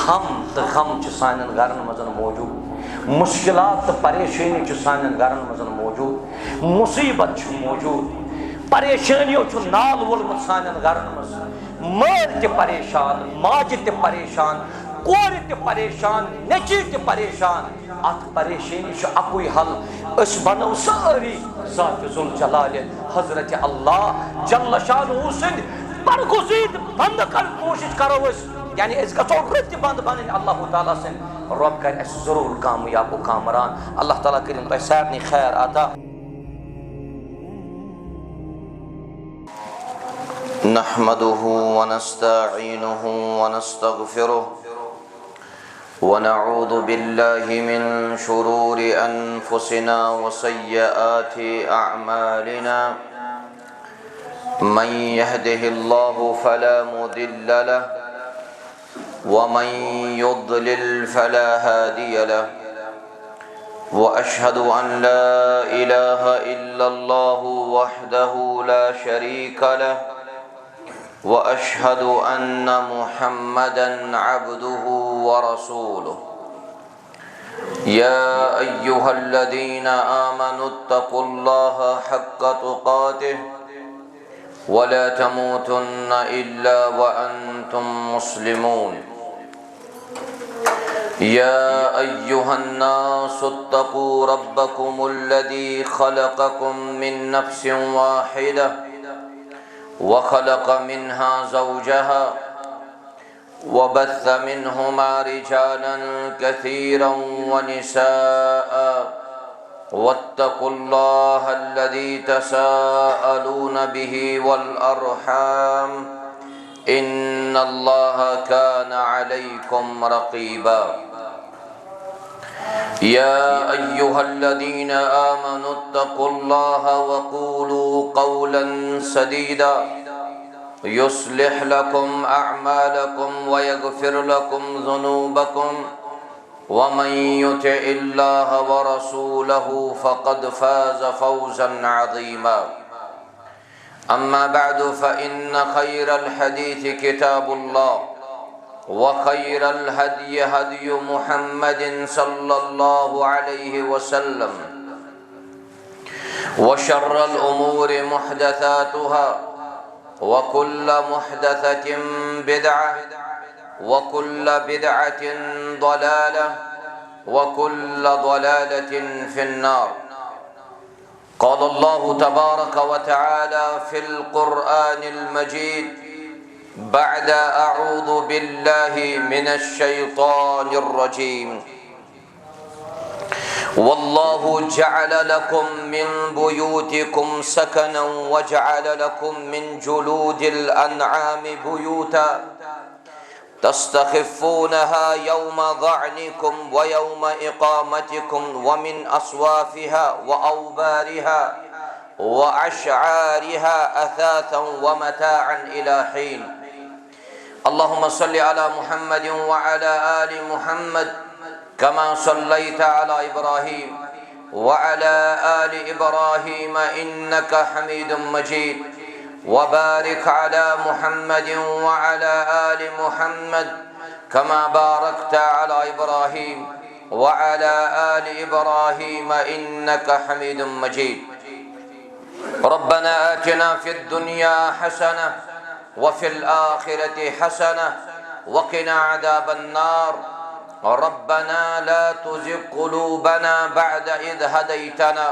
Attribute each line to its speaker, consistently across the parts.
Speaker 1: हम तो गम सान गरन मज मौजूद, मुश्किलात तो परेशानी सान गरन मज मौजूद, मुसीबत मौजूद, परेशानियों नाल वोलमुत सान गरन मज, मर्द ते परेशान, माज ते परेशान, कोर ते परेशान, नेची ते परेशान। अत परेशानी अकुई हल, बनो सारी ज़ात ज़ुल जलाल हजरत अल्लाह जल्ल शानुहु सिंद बरगुज़ीद बंद कर कोशिश करो, यानी गो रत बंद बन अल्लाह ताला सिंद रब कर जरूर कामयाब कामरान। अल्लाह ताला करिम तुम सारनी खैर आता।
Speaker 2: नहमदुहु व नस्तईनुहु व नस्तगफिरुह व नऊज़ु बिल्लाहि मिन शुरूरि अनफुसिना व सय्यिआति अअमालिना। मन यहदिहिल्लाहु फला मुदिल्ल लहु व मन युद्लिल फला हादिय लहु। व अशहदु अन ला इलाहा इल्लल्लाहु वहदहु ला शरीका लहु व अशहदु अन्न मुहम्मदन अब्दुहु व रसूलुहु। या अय्युहल्लज़ीना आमनुत्तक़ुल्लाहा हक़्क़ तुक़ातिह व ला तमूतुन्न इल्ला व अंतुम मुस्लिमून। या अय्युहन्नासुत्तक़ू रब्बकुमुल्लज़ी खलक़कुम मिन नफ्सिन वाहिदह व खलक़ मिन्हा ज़ौजहा व बस्स मिन्हुमा रिजालन कसीरन व निसाअ वत्तक़ुल्लाहल्लज़ी तसाअलून बिही वल अर्हाम इन्नल्लाहा काना अलैकुम रक़ीबा। या अय्युहल्लज़ीना आमनुत्तक़ुल्लाहा व क़ूलू क़ौलन सदीदा युस्लिह लकुम अअमालकुम व यग़फिर लकुम ज़ुनूबकुम व मन युतिइल्लाह व रसूलहु फ़क़द फ़ाज़ फ़ौज़न अज़ीमा। अम्मा बअदु फ़इन्न खैरल हदीस किताबुल्लाह व खैरल हदि हदि मुहम्मदिन सल्लल्लाहु अलैहि वसल्लम व शर्रल उमूरि मुहदसातुहा व कुल्ल मुहदसतिन बिदअह व कुल्ल बिदअतिन ज़लालह व कुल्ल ज़लालतिन फिन्नार। क़ाल अल्लाहु तबारक व तआला फ़िल क़ुरआनिल मजीद बअद अऊज़ु बिल्लाहि मिनश शैतानिर रजीम। वल्लाहु जअल लकुम मिन बुयूतिकुम सकनन व जअल लकुम मिन जुलूदिल अनआमि बुयूता तस्तख़िफ़ूनहा यौम ज़अनिकुम व यौम इक़ामतिकुम व मिन अस्वाफ़िहा व औबारिहा व अशआरिहा असासन व मताअन इला हीन। अल्लाहुम्मा सल्लि अला मुहम्मदिन व अला आलि मुहम्मद कमा सल्लैता अला इब्राहीम व अला आलि इब्राहीम इन्नका हमीदुम मजीद। व बारिक अला मुहम्मदिन व अला आलि मुहम्मद कमा बारकता अला इब्राहीम व अला आलि इब्राहीम इन्नका हमीदुम मजीद। रब्बना आतिना फिद दुनिया हसनह व फिल आखिरति हसनह व क़िना अज़ाबन नार। रब्बना ला तुज़िग़ क़ुलूबना बअद इज़ हदैतना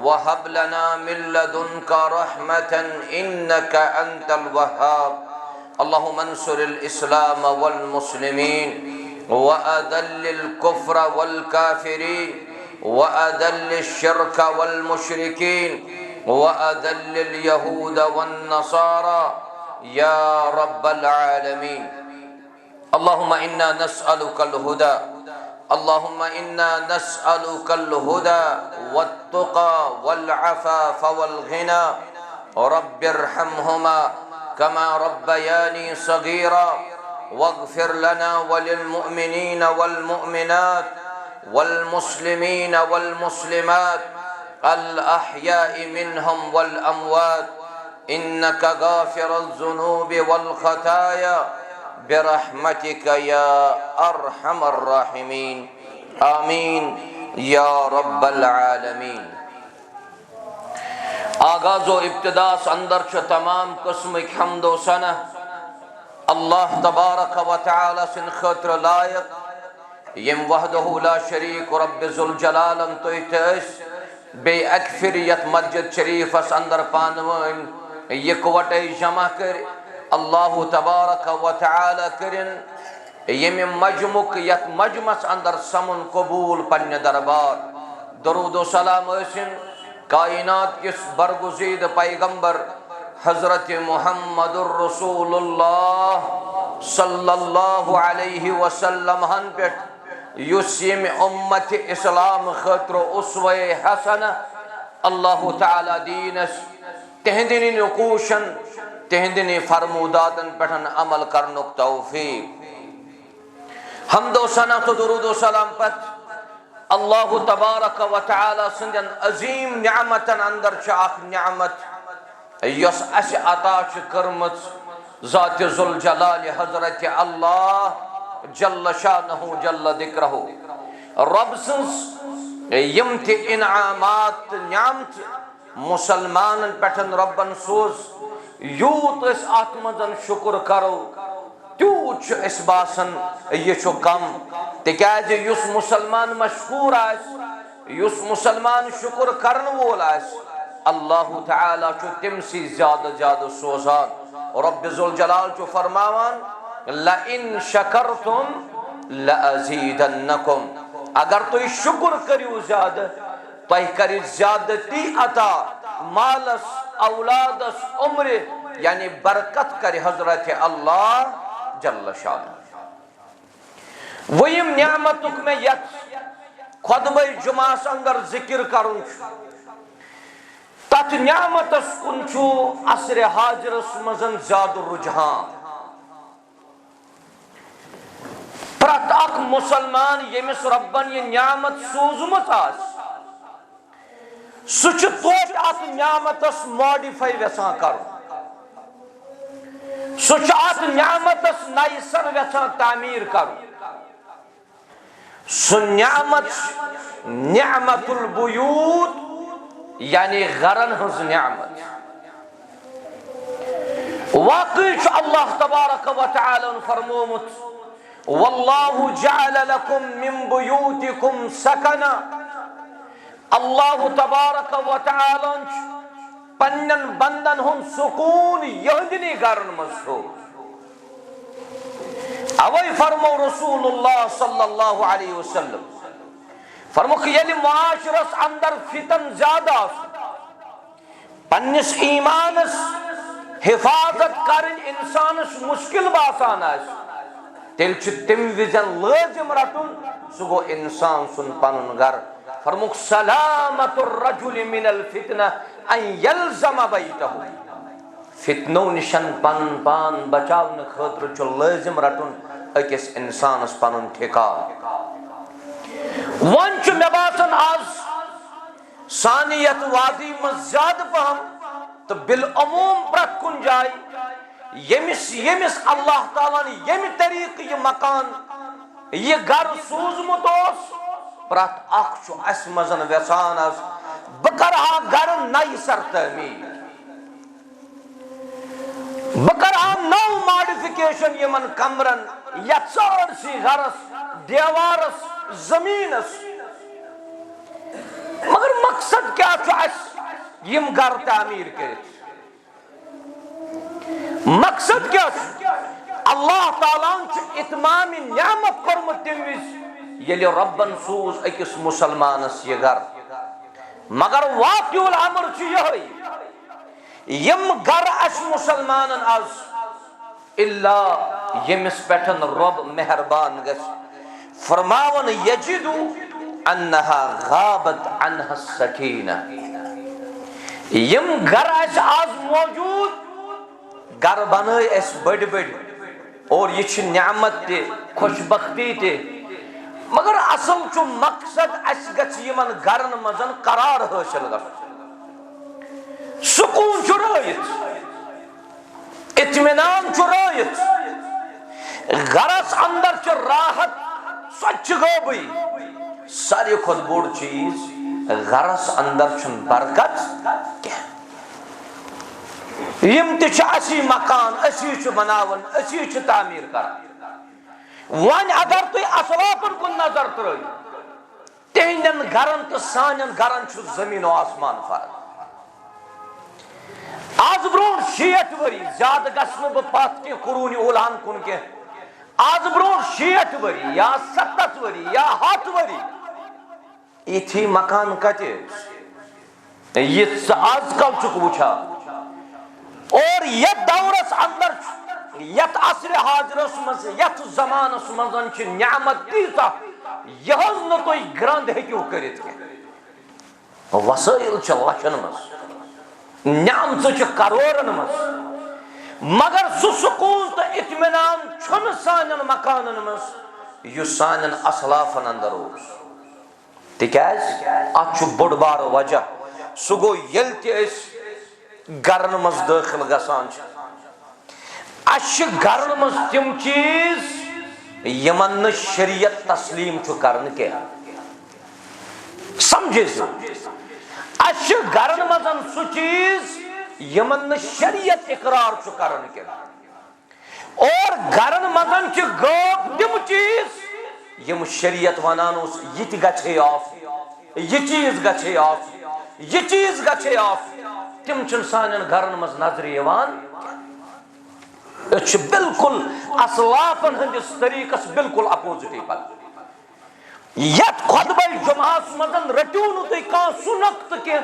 Speaker 2: व हब लना मिन लदुन्का रहमतन इन्नका अंतल वह्हाब। अल्लाहुम्मा अंसुरिल इस्लाम वल मुस्लिमीन व अज़िल्लिल कुफ्र वल काफ़िरीन व अज़िल्लिश शिर्क वल मुशरिकीन व अज़िल्लिल यहूद वन नसारा या रब्बल आलमीन। अल्लाहुम्मा इन्ना नस्अलुकल हुदा, अल्लाहुम्मा इन्ना नस्अलुकल हुदा वत्तुक़ा वल अफ़ाफ़ वल ग़िना। रब्बिरहम्हुमा कमा रब्बयानी सग़ीरा वग़्फ़िर लना वलिल मुअमिनीन वल मुअमिनात वल मुस्लिमीन वल मुस्लिमात अल अहयाइ मिनहुम वल अमवात इन्नका गाफ़िरुज़ ज़ुनूबि वल ख़ताया बिरहमतिका या अरहमर राहिमीन आमीन या रब्बल आलमीन। आगाज़ो इब्तिदास अंदर च तमाम किस्म हम्दो सना अल्लाह तबारक व तआला सिन खतर लायक यम वहदहु ला शरीक रब्ब ज़ुल जलालन तोइतस बे अकफिरियत मस्जिद शरीफस अंदर पानवन यकवटे जमा कर अल्लाह तबारक व तआला करिन यम मजमुक यत मजमस अंदर समुन कबूल पन्ने दरबार दरूद व सलाम असिन कायनात किस बरगुज़ीद पैगंबर हजरत मुहम्मदुर रसूलुल्लाह सल्लल्लाहु अलैहि वसल्लम हन पेट युस यम उम्मत इस्लाम खतर उस्वे हसन अल्लाह तआला दीनस तेहदिन नुकूशन तेहदिन फरमूदातन पेठन अमल करनुक तौफीक। हमदो सना तो दुरूद व सलाम पत अल्लाह तबारक व तआला सिंदन अजीम निअमतन अंदर च अख निअमत यस अस अता च करमत ज़ात ज़ुल जलाल हजरत अल्लाह जल्ल शानहु जल्ल दिक्रहु रब सिंस यम ति इनामात निअमत मुसलमानन पेठन रब्बन सोज यूत अस अत मजन शुक्र करो तूत अस बासन ये कम तिकाज युस मुसलमान मशकूर युस मुसलमान शुक्र करन वोल अल्लाह तआला तमसी ज्यादा ज्यादा सोजान रब्ब ज़ुल जलाल फरमावान ला इन शकरतुम लअज़ीदन्नकुम अगर तुम शुक्र करियो ज्यादा तुह कर ज्यादती अता मालस औलादस उम्र यानी बरकत कर हजरत अल्लाह जल्ल शान वयम नियामतुक में यत खुतबे जुमास अंदर जिक्र करुन तथ नियामतस कुनछु असर हाजरस मजन ज्यादा रुझान प्रत अख मुसलमान यमिस रब्बन ये नियामत सोजमत सुच तोट अत नियामतस मॉडिफाई वेसा कर सुच अत नियामतस नयसर वेसा तामीर कर सु नियामत निअमतुल बुयूत यानी गरन हज नियामत वाकई अल्लाह तबारक व तआला फरमोमुत वल्लाहु जअल लकुम मिन बुयूतिकुम सकना अल्लाह तबारक व तआला पन्नन बंदन हुन सुकून यहदिनी गरन मसो अवै फरमो रसूलुल्लाह सल्लल्लाहु अलैहि वसल्लम फरमो कि यदि मुआशरस अंदर फितन ज्यादा पन्निस ईमानस हिफाजत करन इंसानस मुश्किल बासान तेल तम विजन लाजिम रटुन सह गो इंसान सुन पनुन घर फरमुक सलामतुर रजुल मिनल फितना अन यल्ज़म बैतहु फितनो निशन पन पान बचावन खतर लाजिम रटुन अकिस इंसानस पनुन ठिकान वन मे बासन आज सानियत वादी में ज्यादा पहम तो बिल अमूम प्रत कुन जाय यमिस यमिस अल्लाह ताला ने यमि तरीक ये मकान ये घर सूजमुत प्रत अख अस मजन वेसान बह कर घर नई सर तमीर बह कर नौ मॉडिफिकेशन यमन कमरन या सारसी घरस देवारस जमीनस मगर मकसद क्या यम घर तामीर कर मकसद क्या अल्लाह ताला इतमाम नियामत कर्मुत तम ये रब्बन सूज अकिस मुसलमानस ये घर मगर वाक़िउल अमर यम घर अस मुसलमानन आज इल्ला यमिस पेठन रब मेहरबान गस फरमावन यजिदु अन्नहा गाबत अन्हा सकीना यम घर अस आज मौजूद घर बनाए अस बड़ बड़ और ये नियामत ते खुशबख्ती ते मगर असल चु मकसद अस गछ यमन घरन मजन करार हासिल गछ सुकून चुरायत इत्मीनान चुरायत
Speaker 1: गरस अंदर च राहत स्वच्छ गोबई सारी खुद बोड़ चीज गरस अंदर छुन बरकत यम ती मकान असी छु बनावन असी छु तामीर कर वन अगर तुम असलाफन कुन नजर त्रो तिहंदन गरन तो सानन गरन छु जमीन आसमान फर्क आज ब्रो 60 वरी ज्यादा गसन ब पत के कुरून उलान कुन के आज ब्रो 60 वरी या 70 वरी या 100 वरी इथी मकान कते ये आजकल चुक वुछा और ये दौरस अंदर यत असर हाजरस मज यत जमानस मजन छ नियामत तीसा यहज न तो ग्रंद हेक्यू करित के वसाइल छ लक्षन मज नियामत छ करोड़न मज मगर सु सुकून तो इत्मीनान छन सानन मकानन मज यु सानन असलाफन अंदर ओस तिकाज अछु बड़ बार वजह सु गो यल ते गरन मज दाखिल गसान अश गरन मज तिम चीज यमन शरीयत तस्लीम छु करन के समझे अश गरन मजन सु चीज यमन शरीयत इकरार छु करन के और गरन मजन च गप तिम चीज यम शरीयत वनान उस यति गछे ऑफ ये चीज गछे ऑफ ये चीज गछे ऑफ तिम छन सानन गरन मज नजर यवान बिल्कुल असलाफन हंदिस तरीकस बिल्कुल अपोजिट पर यत खुतबल जुमास मजन रटियो न तुई का सुनक्त के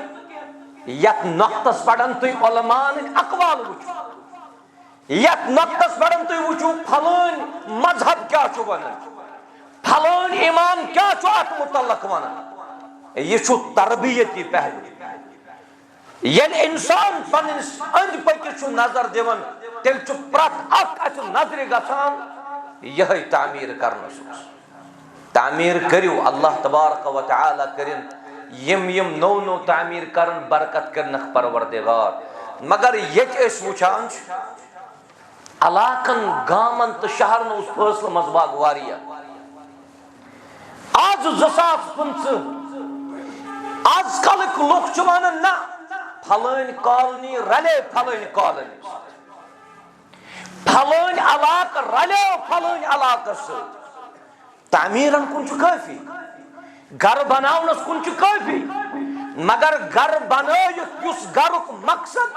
Speaker 1: यत नक्तस पड़न तुई उलमान अकवाल वुचु यत नक्तस पड़न तुई वुचु फलान मजहब क्या छु वनन फलान इमाम क्या छु अत मुतल्लक वनन ये छु तरबियती पहलू यल इंसान पनिस अंद पकि छु नजर दिवन तेल छु प्रत अक अच नजर गसान यही तामीर करनस तामीर करियो अल्लाह तबारक व तआला करिन यम यम नौ नौ तामीर करन बरकत करनख परवरदिगार मगर यत एस वुचान अलाकन गामन तो शहर न उस फैसल मजबाग वारिया आज 2015 आजकल लोग छु वनन ना फलान कॉलोनी रले फलान कॉलोनी फलान इलाक रले फलान इलाक तामीरन कुन छु काफी घर बनावनस कुन छु काफी मगर घर बनायत युस घरुक मकसद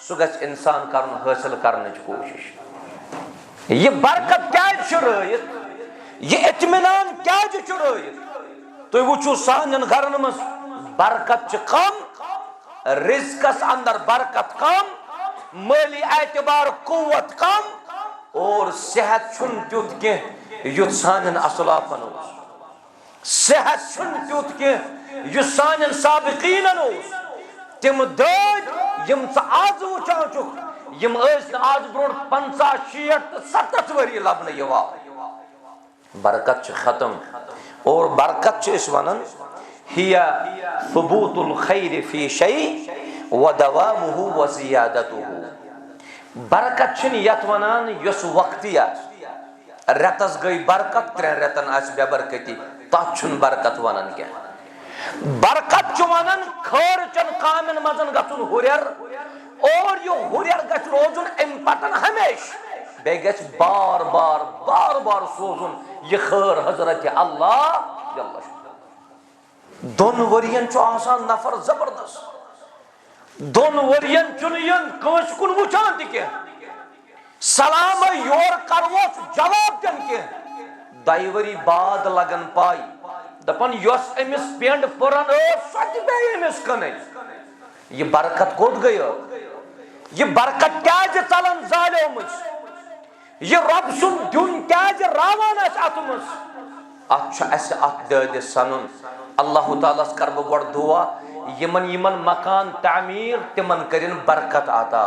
Speaker 1: सु गछ इंसान करन हासिल करने की कोशिश ये बरकत क्या चुरायत ये इत्मीनान क्या चुरायत तो वुचु सानन घरन मस बरकत च कम रिज़्क़स अंदर बरकत कम माली एतबार कुव्वत कम और सेहत छुन त्युत के युत सानन असलाफन सेहत छुन त्युत के युत सानन साबिकीनन तिम दद यम स आज वुचान छुक यम आज ब्रोट 50 60 70 वरी लबन यवा बरकत छ खत्म और बरकत छ इस वनन हिया सुबूतुल खैर फी शै व दवामुहु व जियादतुहु बरकत छन यत वनान यस वक्तिया रतस गई बरकत 3 रतन आस बेबरकती तथ छन बरकत वनान के बरकत छ वनान खर्चन कामन मजन गछुन हुरियर और यो हुरियर गछ रोजुन एम पतन हमेश बे गछ बार बार सोजुन ये खैर हजरत अल्लाह जल्ल दोन वरियन छु आसान नफर जबरदस्त दोन वरियन चुनियन कस कुन वुचान के सलाम योर करवो जवाब दन के दाइवरी बाद लगन पाई दपन यस एमिस पेंड पुरन सच बे एमिस कने ये बरकत कोद गयो ये बरकत क्या जे चलन जालो मुझ ये रब सुन दुन क्या जे रावान अतमुस अच्छा ऐसे अत दे सनुन अल्लाह ताला करब गोड़ दुआ यमन यमन मकान तामीर तिमन करिन बरकत आता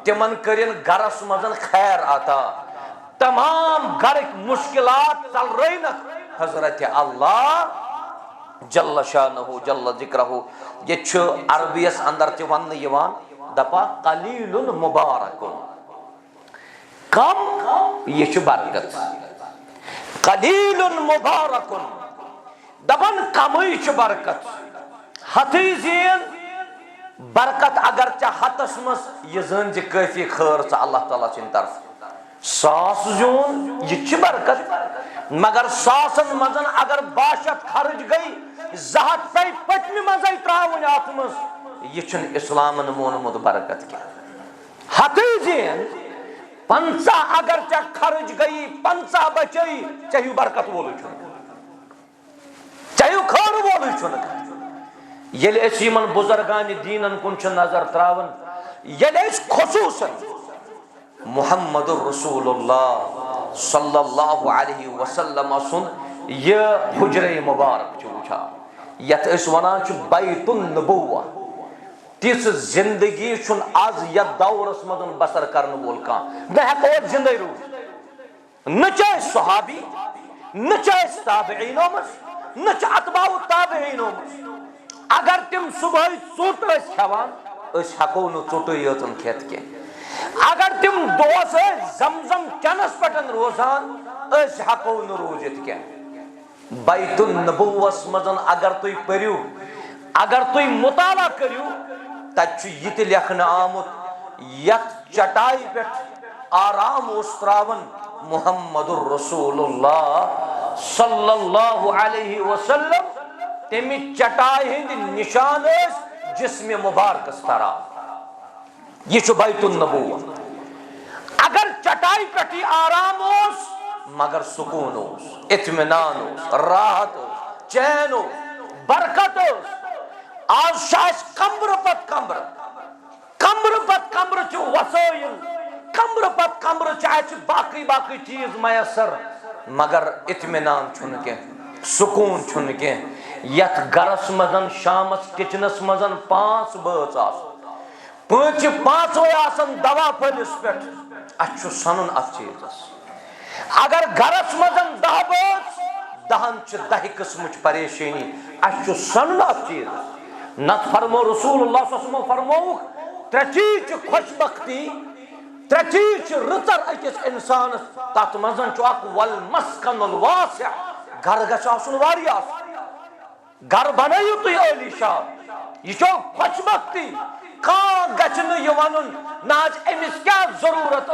Speaker 1: तिमन करिन गरस मजन खैर आता तमाम घर मुश्किलात चल रही न हजरत अल्लाह जल्ल शानहु जल्ल जिक्रहु ये छु अरबियस अंदर ति वन यवान दपा कलीलुन मुबारकुन कम ये बरकत कलीलुन मुबारकुन दबन कमई बरकत हथी जीन बरकत अगर चा हतस मस ये जन काफी खैर चा अल्लाह ताला सिंद तरफ सास जून ये बरकत मगर सासन मजन अगर बाशत खर्च गई जहत पे पटमी मज त्रावन अत मज ये इस्लामन मोनमुत बरकत क्या हथी जीन 50 अगर चा खर्च गई 50 बचई चाहे बरकत वोल चाहे खैर वोल ये बुजुर्गान दीनन कुन नजर त्रावन ये खुसूसन मुहम्मदुर रसूलुल्लाह सल्लल्लाहु अलैहि वसल्लम सुन ये हुजरे मुबारक वुचा यत वनान बैतुन नबुव्वा तिस जिंदगी आज यथ दौरस मज बसर कर वोल न हेको जिंदे रूज न चाहे सहाबी न चाहे ताबईनो न अतबाउ ताबईनो अगर तिम सुबह चोट खेवान हेको न चोट यन खेत के अगर तिम दोस जमजम चनस पे रोजान हेको न रोजित क्या बैतुल नबुव्वस मज अगर तुम परू अगर तुम मुताला करू तत ये लेखन आमुत यथ चटाई पे आराम त्रावन मुहम्मदुर रसूलुल्लाह सल्लल्लाहु अलैहि वसल्लम तमि चटाई हिंद निशान जिस्म मुबारक तरा यह बैतुल नबुव्वा अगर चटाई पे आराम मगर सुकून इत्मीनान राहत चैन बरकत आज कम्र पत कम्र वसाइल कम्र पत कम्र बाकी बाकी चीज मयसर मगर इत्मीनान कह सुकून कह यथ गरस मजन शामस किचनस मजन 5 बच पांच दवा फलिस पे अच्छ सनुन अत चीजस अगर गरस मजन 10 बच 10 किस्म परेशानी अच्छ सनुन अत चीजस नत फरमो रसूलुल्लाह फरमो 3 चीज खुशबख्ती 3 चीज रुतर अकिस इंसान तथ मजन वल मस्कनुल वासिअ घर गसन घर बनयु तुम आलीशान यह खुशबख्ती कह वन ना अमिस क्या जरूरत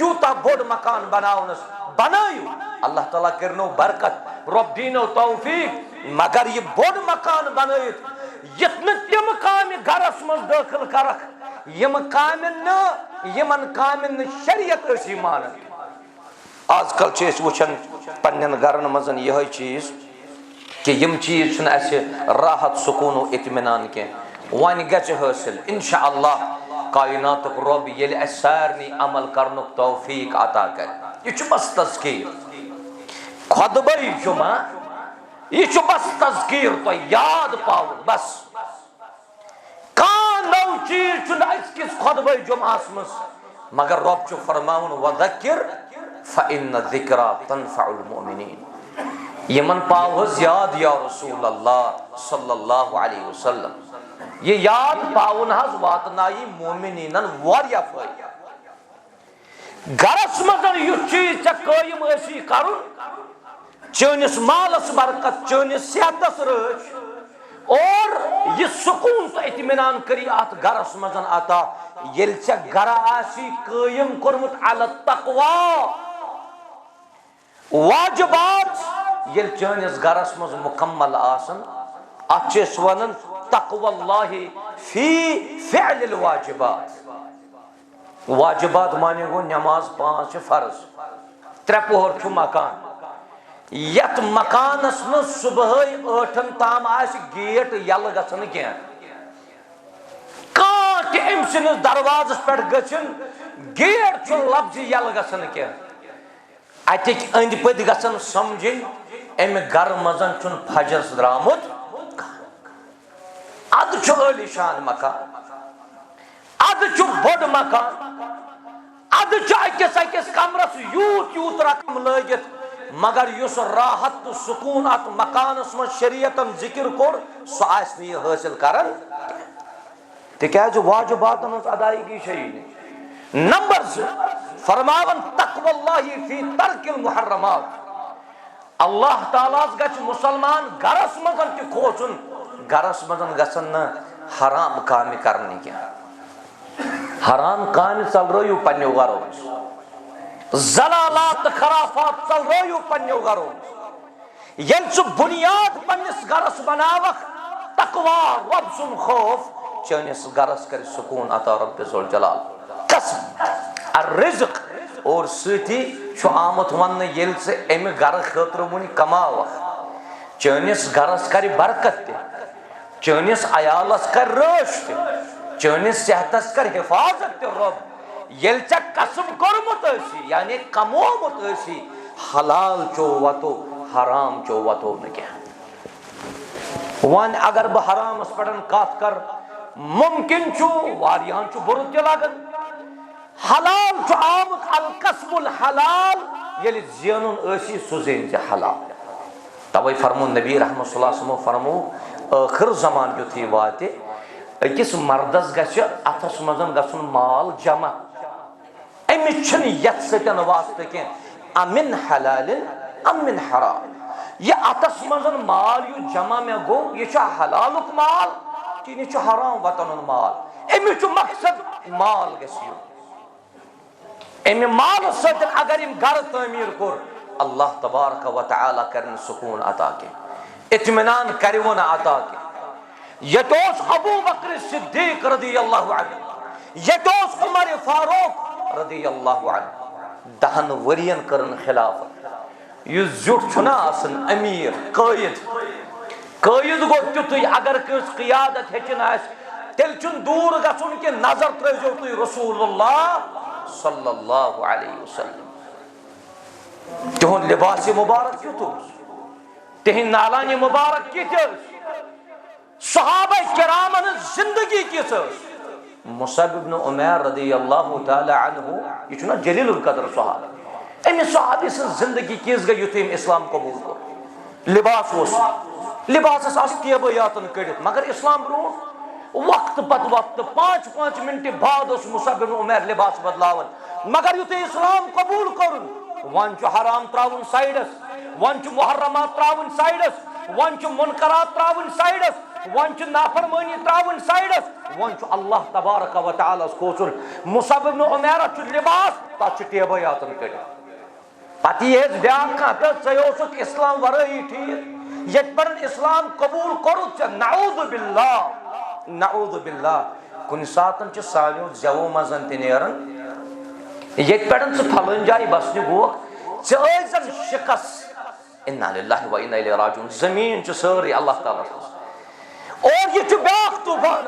Speaker 1: यूता बोड़ मकान बनावनस बनयु अल्लाह ताला करनो बरकत रब दीनो तौफीक मगर ये बोड़ मकान बनयत यत्न तिम काम गरस मज दाखिल करख यम कामिन शरीयत मान आजकल वुचन पन्न गरन मजन यह चीज कि यम चीज राहत सुकून इत्मीनान के वन गि हासिल इंशाअल्लाह कायनात रब ये सारनी अमल करन तौफीक अता कर यह बस तज़कीर खुतबा जुमा यह बस तज़कीर तो याद पावन बस नौ चीज अकिस खुतबा जुमास मज मगर रब फरमावन वज़क्किर फ़इन्न ज़िक्रा तनफ़उल मुमिनीन यमन पावस याद या रसूल अल्लाह सल्लल्लाहु अलैहि वसल्लम ये याद पावन हज वातनाई मोमिनीनन वारिया फायदा गरस मजन युथ चीज कायम ऐसी करुन चनिस मालस बरकत चनिस सेहतस रच और यह सुकून तो इत्मीनान करी अत गरस मजन अता येल गर आसी कायम कोरमुत अल तक़वा वाजिबात येल चनिस गरस मज मुकम्मल आसन अत वनन तक़वल्लाहि फी फ़िअलिल वाजिबात वाजिबात माने गो नमाज 5 फर्ज 3 पोहर मकान यत मकानस न सुबह 8 ताम गेट यल गसन क्या अम सिंस दरवाजस पे गन गेट लफ्ज यल गसन क्या अतिक अंद पत गसन समझन अम गर मजन फजरस द्रामुत अद आलिशान मकान अद बोड़ मकान अद अकिस कमरस यूत यूत रकम लगित मगर युस राहत तो सुकून अत मकानस मज शरीयतन जिक्र कोर सो हासिल कर तिकाज वाजिबातन अदायगी नंबर फरमावन तक़वल्लाहि फी तर्किल मुहर्रमात। अल्लाह ताला गछ मुसलमान गरस मजन त खोचुन, गरस मजन गसन न हराम काम करने क्या। हराम काम चलरयू पन्यो गरो, जलालात खराफात चलरयू पन्यो गरो। येल सु बुनियाद पन्निस गरस बनावख तकवा रब सुन खौफ, चनिस गरस कर सुकून अता रब्बे ज़ुल जलाल। कसम अर्रिज़्क़ और सती छु आमत वन येल से एम गर खतर मुन कमावख, चनिस गरस कर बरकत ते, चनिस अयालस कर रश ते, चनिस सेहतस कर हिफाजत ते रब। येल च कसम कोरमुत असी यानी कमोमुत असी, हलाल चो वतो हराम चो वतो न क्या। वन अगर बह हराम पड़न कत कर मुमकिन छु वारियान छु बुरु ते लागन। हलाल छु आमुत अल कसबुल हलाल, येल जियनुन असी सुजेन जे हलाल। तवै फरमो नबी रहमत सल्लल्लाहु अलैहि वसल्लम फरमो आखिर जमान युथी वाते अकिस मर्दस गछ अथस मजन गछुन माल जमा, अमिस छन यत सतन वास्ते के अमिन हलालिन अमिन हराम। ये अतस मजन माल यु जमा में गो ये हलालुक माल कि ये हराम वतन माल। अमिस मकसद माल गयो, अमि माल सतन अगर इम घर तमीर कोर अल्लाह तबारक व तआला करन सुकून अता के, इत्मीनान करवन अता के। यतोस अबू बकर सिद्दीक रदियल्लाहु अन्हु, यतोस उमर फारूक रदियल्लाहु अन्हु, 10 वरियन करन खिलाफत। यु जुट छुना आसन अमीर कायद, कायद गो तुतुय अगर कस क़ियादत हेचन आस तेल चुन दूर गछुन के नजर त्रजो तुय रसूलुल्लाह सल्लल्लाहु अलैहि वसल्लम। तुहन लिबास मुबारक क्युतुस, तिहिन नालानि मुबारक कितुस, सहाबा किरामन जिंदगी कितुस। मुसअब इब्न उमैर रदियल्लाहु तआला अन्हु ये छुना जलीलुल कदर सहाबा। अमि सहाबी सं जिंदगी किस गई युथ इस्लाम कबूल कर। लिबास ओस लिबास आस केबयातन कड़ित, मगर इस्लाम ब्रो वक्त पत वक्त 5-5 मिनट बाद उस मुसअब इब्न उमैर लिबास बदलावन। मगर युथ इस्लाम कबूल करुन वन छु हराम त्रावन साइडस, वन छु मुहर्रमात त्रावन साइडस, वन छु मुनकरात त्रावन साइडस, वन छु नाफरमानी त्रावन साइडस, वन छु अल्लाह तबारक व तआला खोचुन। मुसअब इब्न उमैर छु लिबास ता छु टेबयातन कड़ित। पति ये ब्याह तो चयोसुक इस्लाम वरई ठीक ये पर इस्लाम कबूल करो च नऊज़ु बिल्लाह नऊज़ु बिल्लाह। कुन सातन च सालियो जवो मजन तिनेरन ये पर च फलन जाय बसने गो चयजन शिकस इन्ना लिल्लाहि व इन्ना इलैहि राजिऊन। जमीन च सारी अल्लाह ताला और ये च ब्याह तूफान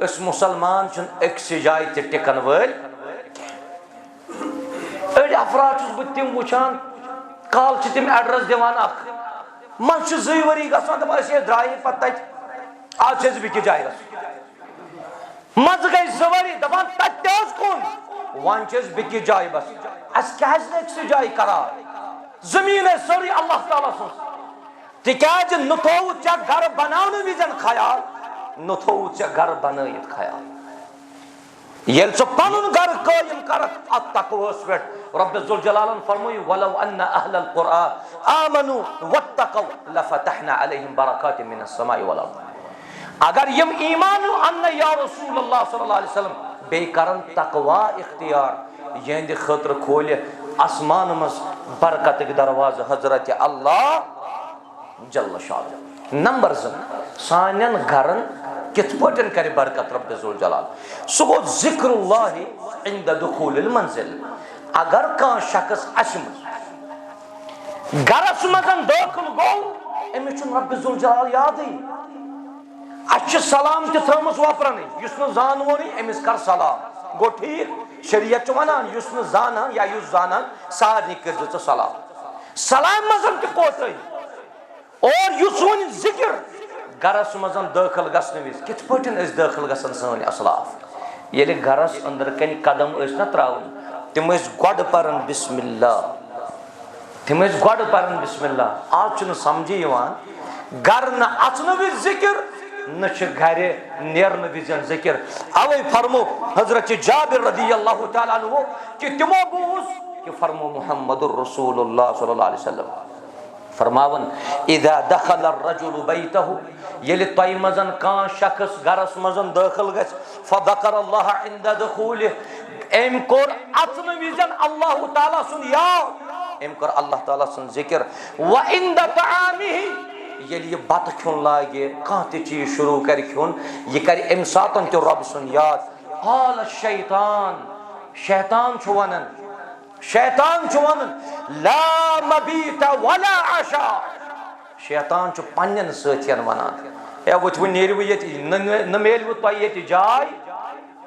Speaker 1: इस मुसलमान च एक जाय ते टिकन वल। अड़ अफराद बह वुचान काल तम एड्रेस दिवान मन 2 वरी गसान दपान द्राय पे आज बिकि जाय मज गई 2 वरी दपान तुन वन बिकि जाय बस अस क्या जाय करार जमीन सारी अल्लाह ताला तिज न थो चे घर बनाने विजन ख्याल न थो चे घर बनत ख्याल। येल च पनुन घर कायम करक अत्तक़वा पे रब्बे ज़ुल जलालन फरमाई वलौ अन्ना अहलल क़ुरआ आमनु वत्तक़ौ लफ़तहना अलैहिम बरकातिन मिनस समाई वल अर्द। अगर यम ईमान अन्न या रसूलुल्लाह सल्लल्लाहु अलैहि वसल्लम बे करन तक़वा इख्तियार यहंद खतर खोल आसमान मस बरकत के दरवाजा हजरत अल्लाह जल्ल शाह। नंबर 2 सानन घरन कित पटन करे बरकत रब्बे ज़ुल जलाल सो गो ज़िक्रुल्लाह इंद दुखूलिल मंजिल। अगर का शख्स अशम गरस मजन दाखिल गो अमिस रब्बे ज़ुल जलाल याद अच सलाम थमस वपरन युस न जानवोनी अमिस कर सलाम गो ठीक। शरीयत वनान युस न जाना या युस जानान सारनी कर सलाम सलाम मजन कोत और युस वन जिक्र गरस मजन दाखिल गसन विज कित पटन दाखिल गसन सन असलाफ ये गरस अंदर कन कदम न त्रावन तिम गोड परन बिस्मिल्लाह तिम गोड परन बिस्मिल्लाह। आज समझी गर न अचन विज जिक्र न घरे नेरन विजन जिक्र। अवे फरमो हजरत जाबिर रदियल्लाहु ताला अन्हु कि तिमो बूस कि फरमो मुहम्मदुर रसूलुल्लाह सल्लल्लाहु अलैहि वसल्लम फरमावन इदा दखल अर्रजुल बैतहु यलि तय मजन कां शख्स गरस मजन दाखिल गस फदकर अल्लाह इंद दुखूल एम कोर अचन विजन अल्लाह ताला सुन याद एम कोर अल्लाह ताला सुन जिक्र व इंद तआमिही यलि बत खुन लागे कां ते चीज शुरू कर खुन ये कर एम सातन तो रब सुन याद आल शैतान शैतान छु वनन शैतान छु वनन ला मबीत वला आशा शैतान छु पन्नन सथियन वनान ए वो नेरव ये न मेलव तय ये जाय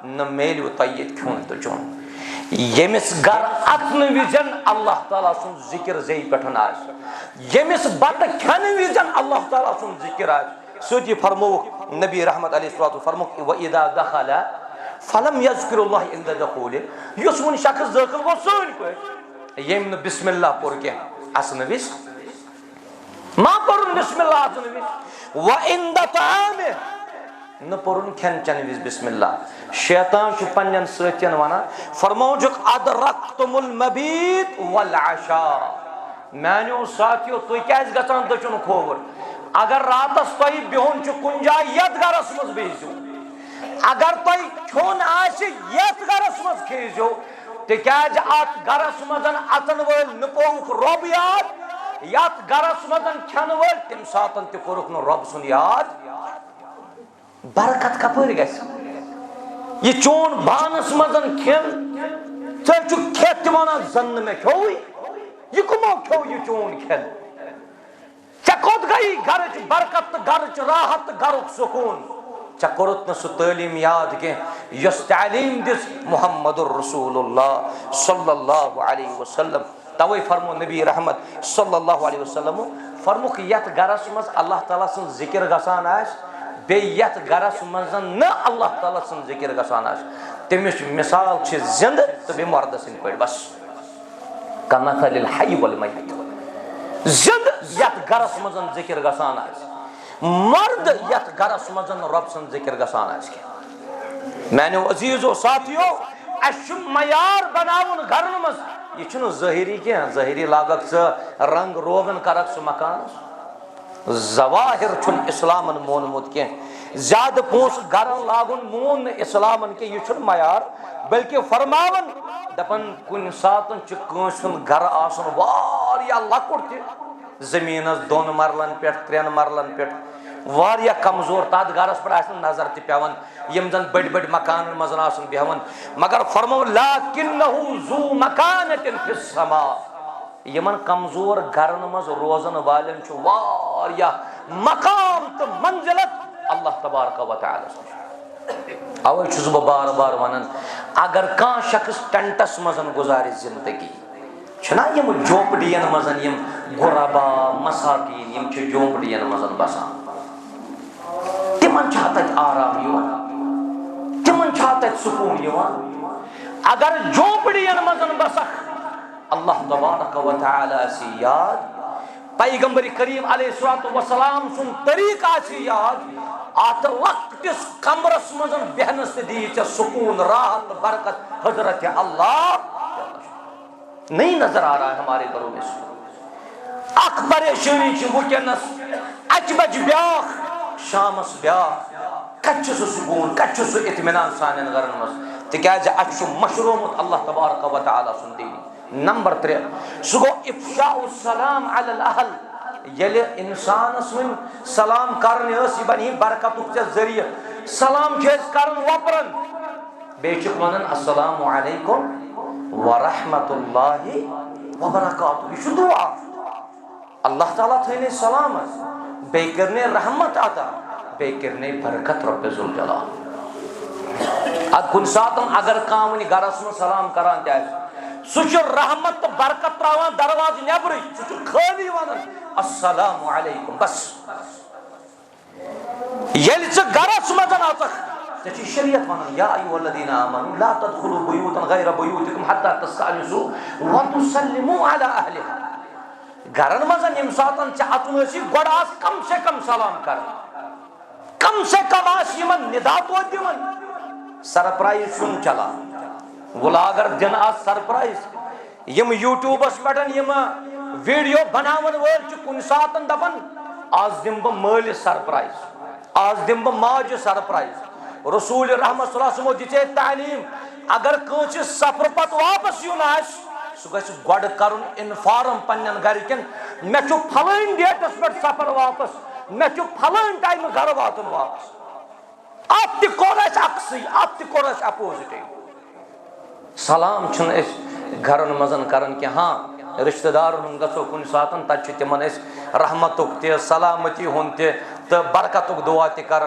Speaker 1: न मेलव तय ये खुन तो चोन यमिस गर अतन विजन अल्लाह ताला सुन जिक्र जई पठन आस यमिस बत खन विजन अल्लाह ताला सुन जिक्र आस सोती फरमो नबी रहमत अलैहि सल्लल्लाहु फरमो व इदा दखला फलम यज़्कुरुल्लाह इंद दुखूल युस वन शख्स दाखिल गो सोन पे यम न बिस्मिल्लाह पुर के असन विस मा पुरन बिस्मिल्लाह असन विस व इंद ताम न पुरन खन चन विस बिस्मिल्लाह शैतान छु पन्नन सचन वना फरमाओ जो अदरक्तुमुल मबीत वल आशा मानो साथियो तो कैस गसान दचुन खोवर अगर रातस तय बिहुन छु कुन जाय यत गरस मज बेजो अगर तय खोन आसे यत गरस मज खेजो तिकाज आत गरस मजन अतन वल नपोख रब याद यत गरस मजन खन वल तिम सातन ते कोरुख न रब सुन याद बरकत कपर गस ये चोन बानस मजन खेन छु खेत वना जन्न में खोई ये कुमो खो ये चोन खेन चकोत गई घर च बरकत घर च राहत घर सुकून चकोरत न सु तालीम याद के यस तालीम दिस मुहम्मदुर रसूलुल्लाह सल्लल्लाहु अलैहि वसल्लम तवे फरमो नबी रहमत सल्लल्लाहु अलैहि वसल्लम फरमो कि यत गरस मज अल्लाह ताला सुन जिक्र गसान आस बे यत गरस मज न अल्लाह ताला सुन जिक्र गसान आस तमिस मिसाल छ जिंद तो बे मर्द सिन पड़ बस कमथलिल हय वल मयत जिंद यत गरस मजन जिक्र गसान आस मर्द यत गरस मजन रब सन जिक्र गसान आस के मैंने अजीजो साथियों अश मयार बनावन घरन मज ये छु ज़ाहिरी के ज़ाहिरी लागक स रंग रोगन करक स मकान जवाहिर छुन इस्लामन मोनमुत के ज्यादा पोस घर लागुन मोन इस्लामन के ये छुन मयार बल्कि फरमावन दपन कुन सातन च कंसन घर आसन वारिया लकुट जमीनस दोन मरलन पे त्रेन मरलन पे वारिया कमजोर तथ गरस पे नजर तवन यम जन बड़ बड़ मकान मजन आसन बेहवन मगर फरमो लाकिन्नहु ज़ू मकानतिन फिस समा यमन कमजोर घरन मज रोजन वालन छु वारिया मकाम तो मंजिलत अल्लाह तबारक व तआला अवे छुस बार बार वनन अगर का शख्स टेंटस मजन गुजारे जिंदगी छना यम झोपड़ियन मजन यम गुरबा मसाकीन यम छ झोपड़ियन मजन बसान तिमन छात आराम युवान तिमन छात सुकून युवान अगर झोपड़ियन मजन बसख अल्लाह तबारक व तआला से याद पैगंबर करीम अलैहिस्सलातु वस्सलाम सुन तरीका से याद आत लक्तिस कमरस मजन बेहनस दी च सुकून राहत बरकत हजरत अल्लाह नहीं नजर आ रहा है हमारे घरों में अख परेशानी च वुकनस अचबज ब्याख शामस ब्याख कच्छ सुकून कच्छ सु इत्मीनान सानन घरन मस तिकाज अच मशरूमत अल्लाह तबारक व तआला सुन दी नंबर 3 सुगो इफ्शाउ सलाम अलल अहल यले इंसान सुन सलाम करने अस बनी बरकतुक च जरिया सलाम खेस करन वपरन बेचुक वनन अस्सलामु अलैकुम व रहमतुल्लाहि व बरकातुहु यह दुआ अल्लाह ताला थने सलाम बे करने रहमत अता बे करने बरकत रब जुल जलाल अद कुन सातम अगर कामनी गरस में सलाम करान त सुच रहमत तो बरकत त्रावान दरवाज नेबरी सुच खाली वनन अस्सलामु अलैकुम बस येल च गरस मजन आतख तची शरीयत वनन या अय्युहल्लज़ीना आमनु ला तदखुलू बुयूतन गैर बुयूतिकुम हत्ता तस्तअनिसू व तुसल्लिमू अला अहलिहा घरन मजन यम सातन च अतुनसी गोडास कम से कम सलाम कर कम से कम आमन निदा तो दिवन सरप्राइज सुन चला वलागर दिन आज सरप्राइज यम यूट्यूबस पे वीडियो बनावन वल कुन सात दपन आज दिम बह माल सरप्राइज आज दिम बह माज सरप्राइज रसूल रहमत सल्लल्लाहु अलैहि वसल्लम दिते तालीम अगर कौन सफर पत वापस यून सह गड कर इन्फॉर्म पन्न गरकन मे फलान डेटस पे सफर वापस मे फलान टाइम घर वातन वापस अब तक्सी अब तपोजिट सलाम घरन मजन कर कि हाँ रिश्तेदार गो कुन सात तमन रहमतुक त सलामती हुंद तो बरकतुक दुआ कर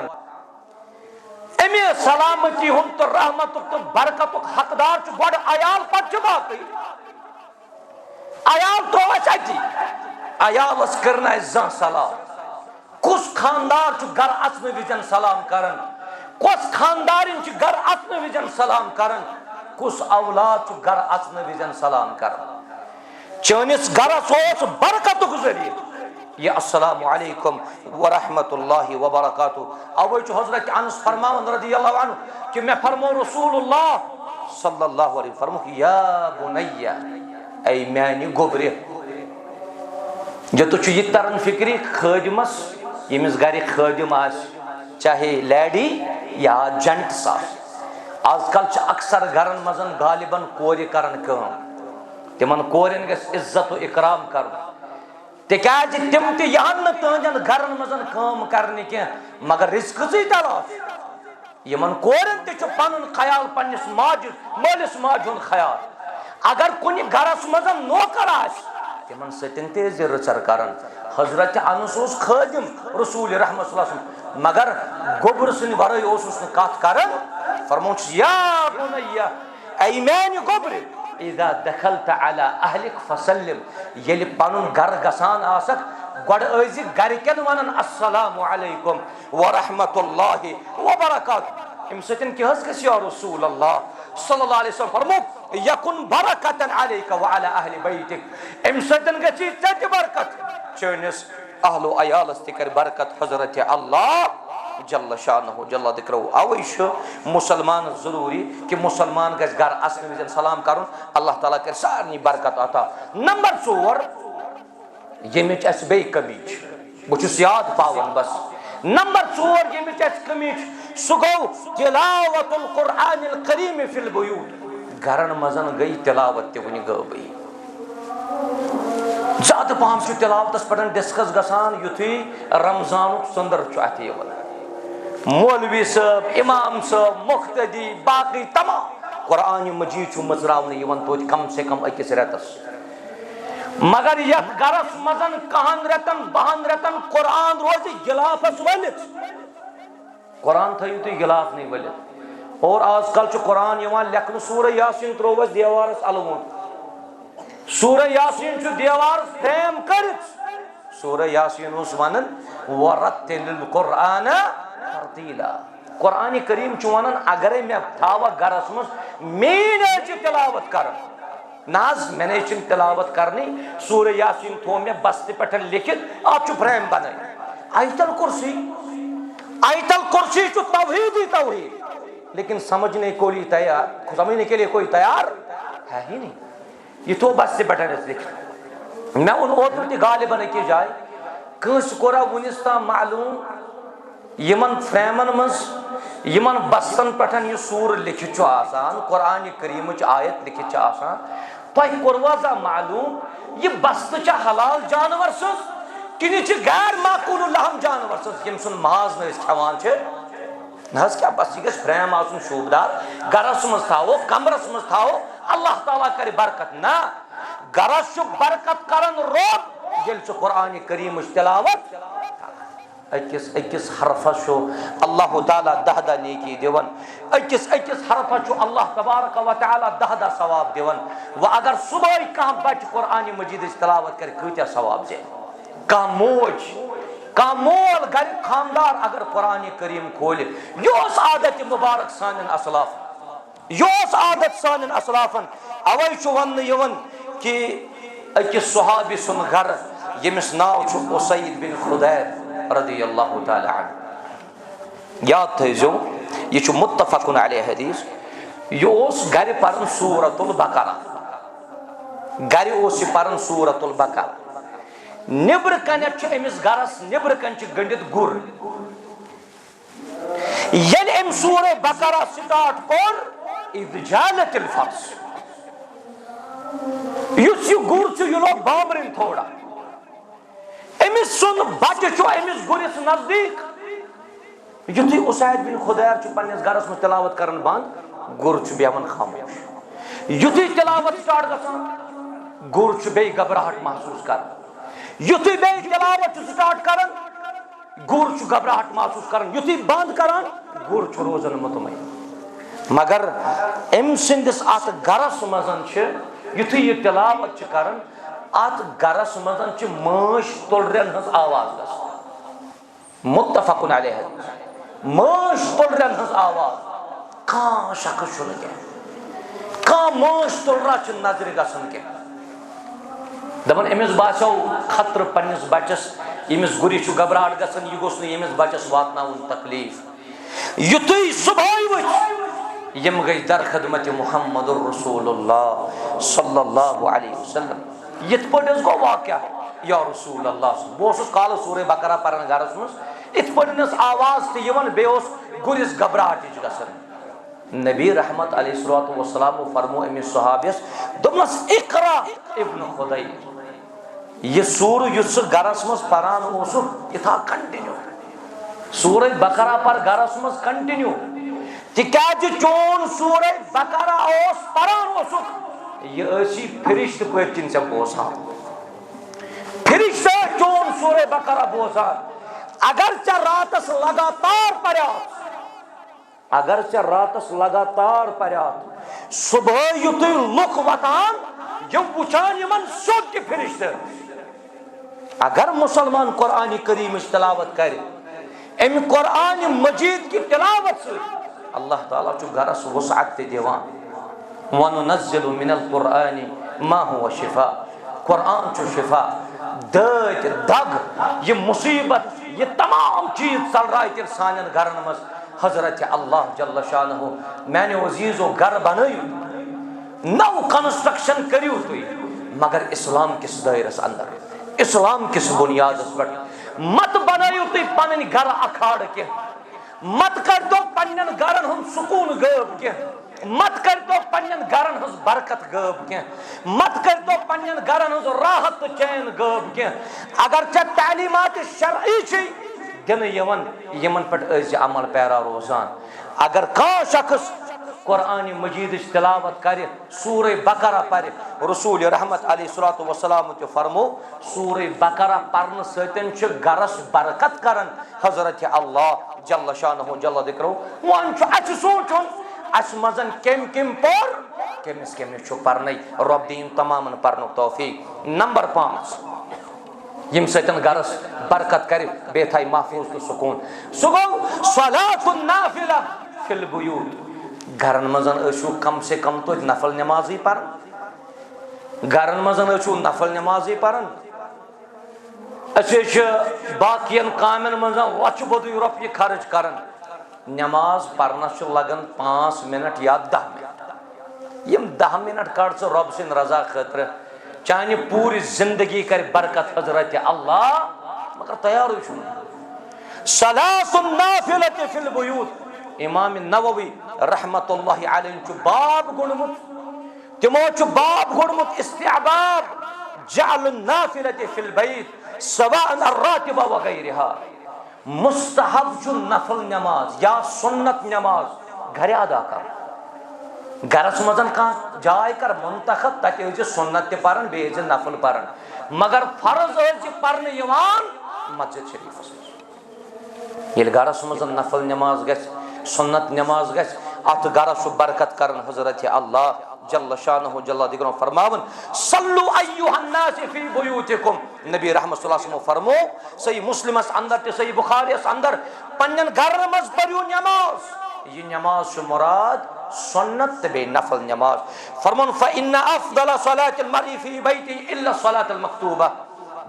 Speaker 1: अमे सलामती हुंद तो रहमतुक तो बरकतुक हकदार गो अयाल पे बाकी अयाल त्रो अति अयालस कर जह सलाम कुस खानदार घर अचन विजन सलाम कर कुस खानदारिन घर अचन विजन सलाम कर कुस औलाद घर अचन विजन सलाम कर चनिस गरस बरकतुक जरिए ये अस्सलामु अलैकुम व रहमतुल्लाहि व बरकातुहू अवै हजरत अनस फरमावन रदियल्लाहु अन्हु कि मैं फरमो रसूलुल्लाह सल्लल्लाहु अलैहि फरमो या बुनैया ऐ म्यानि गोबरे जो तो ये तरन फिक्री खदिमस यमिस गर खदिम चाहे लैडी या जेंट्स आजकल अक्सर घरन मजन गालिबन कोर करन काम तिमन कोरन गस इज्जत और इकराम कर तिकाज तिम तहन तहजन घरन मजन काम करने के मगर रिस्क तलाश यमन कोरन तन ख्याल पन्निस माज मालिस माज हुन ख्याल अगर कुन घरस मजन नौकर तिमन सतन ते रचर करन हजरत अनस खदिम रसूल रहमत सल्लल्लाहु अलैहि वसल्लम मगर गोबर सद वरय कत करन फरमौन या बुनैया ऐ म्यानि गोबर इदा दखलत अला अहलिक फसल्लिम ये पन घर गसान आसक गोड ऐज गरकन वनन अस्सलामु अलैकुम व रहमतुल्लाहि व बरकातुहू अम सतन कि गस या रसूल अल्लाह सल्लल्लाहु अलैहि वसल्लम फरमो यकुन बरकतन अलैका व अला अहलि बैतिक अम सतन गछि च बरकत चनिस अहलो अयालस त बरकत हजरत अल्लाह जल्ल शानहु जल्ल दिक्रो अवै मुसलमान जरूरी कि मुसलमान गस घर असन विजन सलाम कर अल्लाह ताला कर सारनी बरकत अता नंबर 4 यमिच अस बे कमीच बुछुस याद पावन बस नंबर 4 यमिच अस कमीच सुगो तिलावतुल कुरानिल करीम फिल बुयूत घरन मजन गई तिलावत ते वनि गई ज्यादा पहम तिलावतस पे डिस्कस गसान युथी रमजान सुंदर अत मौलवी साहब इमाम साहब मुख्तदी बाकी तमाम कुरान मजीद मजरावन तो कम से कम अकिस रेतस मगर ये गरस मजन कहन रेतन बहन रेतन कुरान रोज गिलाफस वलित कुरान थयु तुम गिलाफ नहीं वलित और आजकल कुरान लेखन सूरह यासीन त्रोवस देवारस अलवोन सूरह यासीन देवारस फ्रेम कर सूरह यासीन वन वरत्तिलिल कुरान तरतीला कुरान करीम वन अगर मे थावा गरस मज मेन तिलावत कर नाज मैंने तिलावत करनी सूरह यासीन थो मे बस्त पे लिखित आप फ्रेम बन आयतल कुर्सी तौहीद ही तौहीद लेकिन समझने के लिए कोई तैयार है ही नहीं ये तो बस्त पे लिखित मैं उन ओतर गालिबन अकिस जाए कंस कोरा वनिस ताम मालूम यमन फ्रेमन मज यमन बस्तन पे सूर लिखित कुरान करीम आयत लिखित तुम कोरवाजा मालूम यह बस्त हलाल जानवर सज कि गैर माकूल लहम जानवर सज यम सुन माज खान नज क्या बस यह फ्रेम आसन शोभदार गरस मज थो कमरस मज थो अल्लाह ताला कर बरकत ना गरस बरकत करन रोब ये कुरान करीम तिलावत अकिस अकिस हरफस अल्लाह ताला 10 नेकी दिवन अकिस अकिस हरफस अल्लाह तबारक व तआला 10 सवाब दिवन व अगर सुबह कह बच कुरान मजीद तिलावत कर कत्या सवाब जे कह मोज कह मोल घर खानदार अगर कुरान करीम खोल यह आदत मुबारक सान असलाफ यह आदत सान असलाफन अवै वन कि अकिस सुहाबी सुन घर यमिस नाव उसैद बिन खुदैर रदियल्लाहु ताला अन्हु याद थो यह मुत्तफकुन अलैहि हदीस यह गर पर सूरतुल बकरा गर पर सूरतुल बकरा निब्र कन अमिस गरस निब्र कन गंडित गुर ये अम सूर बकरा स्टार्ट कोर इदजालतिल फर्स युस यह गुर यह लोग बामरिन थोड़ा अमिस सुन बच्चे अमिस गुरिस नजदीक युथी उसैद बिन खुदैर पन्निस गरस में तिलावत करन बंद गुर बेवन खामोश युथी तिलावत स्टार्ट गसान गुर बे घबराहट महसूस कर युथी बे तिलावत स्टार्ट करन गुर घबराहट महसूस करन युथी बंद करान गुर रोजन मुतमईन मगर अम सिंदिस अत गरस मजन युथी यह तिलावत करन अत गरस मजन माश तुलरन हज आवाज गसन मुत्तफकुन अलैहि माश तुलरन हज आवाज कह शख्स कह माश तुलरा नजर गसन कह दपन अमिस बासो खतर पन्निस बचस यमिस गुरी घबराहट गसन यह गोस यमिस बचस वातनाउन तकलीफ युथी सुबह वच यम गई दर खदमत मुहम्मदुर रसूलुल्लाह सल्लल्लाहु अलैहि वसल्लम यथ पट गो वाक़या या रसूल अल्लाह बह काल सूर बकरा पान गरस मज इत पट आवाज तवन बे गुरिस घबराहट गसन नबी रहमत अलैहिस्सलातु वस्सलाम फरमो अमिस सहाबियस दोपनस इकरा इब्न खुदैर यह सूर युस गरस मज पान इथा कंटिन्यू सूर बकरा पर गरस मज कंटिन्यू तिकाज चोन सूर बकरा पान यह फरिश्त पन से बोसान फरिश्त चोन सूर बकरा बोसान अगर चे रातस लगातार पर्यात अगर चे रातस लगातार पर्यात सुबह युत लुक वतान यम वुचान यमन सोच फरिश्त अगर मुसलमान कुरान करीम तिलावत करे अम कुरान मजीद की तिलावत से अल्लाह ताला गरस वसअत दिवान वनुनज़्ज़िलु मिनल कुरान मा हुवा शिफा कुरान शिफा दत दग ये मुसीबत ये तमाम चीज चल रहा है सान गरन मज हजरत अल्लाह जल्ल शानहु मैंने अजीजो घर बनयु नव कंस्ट्रक्शन करियो तुई मगर इस्लाम किस दायरस अंदर इस्लाम किस बुनियाद पर मत बनयु तुई पन घर अखाड़ के मत कर दो पन्न गरन हम सुकून गब के मत कर दो पन्न गरन हज बरकत गब के मत कर दो पन्न गरन हज राहत चैन गब के अगर चे तालीमात शरई छी दिन यमन यमन पे अमल पैरा रोजान अगर कह शख्स कुरान मजीद तिलावत करे सूर बकरा पर रसूल रहमत अलैहिस्सलातु वस्सलाम फरमो सूर बकरा पर्न सतन गरस बरकत करन हजरत अल्लाह जल्ल शानहु जल्ल दिक्रो वन अच सोचन अस मजन केम केम पर केमिस केमिस पर्न रब दीन तमाम पर्न तौफीक नंबर 5 यम सतन गरस बरकत करे बे थाई महफूज तो सुकून सो गो सलातुन नाफिला फिल बुयूत घरन मजन अशु कम से कम तो नफल नमाज ही पर घरन मजन अशु नफल नमाज ही पर बाकियन कामन मजन वच बदु रुपये खर्च करन नमाज पढ़नस लगन 5 मिनट या 10 मिनट यम 10 मिनट कड़ रब सिंद रजा खतर चाने पूरी जिंदगी कर बरकत हजरत अल्लाह मगर तैयार सलासुन नाफिलत फिल बुयूत इमाम नववी रहमतुल्लाहि अलैहि बाब गुणमुत तिमो बाब गुणमुत इस्तिहबाब जअल नाफिलत फिल बैत सवाअन अर्रातिबा व गैरहा मुस्तहब नफल नमाज या सुन्नत नमाज घर अदा कर गरस मजन कह जाय कर मुंतखब तत सुन्नत पारन बे नफल पारन मगर फर्ज पर्न मस्जिद शरीफ ये गरस मजन नफल नमाज ग सुन्नत नमाज ग अत गरस बरकत करन हजरत अल्लाह जल्ल शानहु जल्ल दिक्रो फरमावन सल्लु अय्युहन नास फी बुयूतिकुम नबी रहमत सल्लल्लाहु अलैहि वसल्लम फरमो सही मुस्लिम अंदर ते सही बुखारी अंदर पन्नन घर मज पढ़ियो नमाज ये नमाज मुराद सुन्नत बे नफल नमाज फरमान फ इन अफदल सलात अल मरी फी बैती इल्ला सलात अल मक्तूबा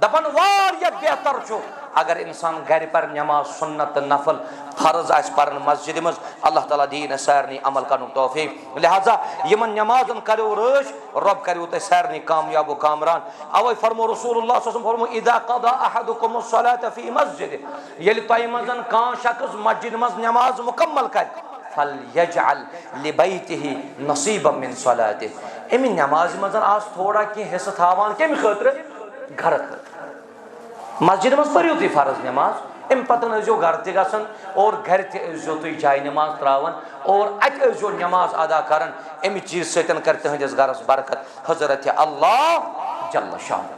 Speaker 1: दपन वार या बेहतर छो अगर इंसान घर पर नमाज सुन्नत नफल फर्ज आस पर मस्जिद मज अल्लाह ताला दीन सारनी अमल कर तौफीक लिहाजा यमन नमाजन करो रश रब करो तुम सारनी कामयाब कामरान अवै फरमो रसूलुल्लाह सल्लल्लाहु अलैहि वसल्लम फरमो इदा क़दा अहदुकुम अस्सलात फी मस्जिद यलि तय मजन कां शख्स मस्जिद मज नमाज मुकम्मल कर फल यजअल लिबैतिही नसीबा मिन सलातिह एमि नमाज मजन आज थोड़ा कि हिस्सा थावान केम खतर घर खतर मस्जिद मज पढ़ियो तुम फर्ज नमाज अम पतन जो घर ते गसन और घर ते तुम जाय नमाज त्रावन और अत नमाज अदा करन अमि चीज सतन कर तुहंदिस घरस बरकत हजरत अल्लाह जल्ल शान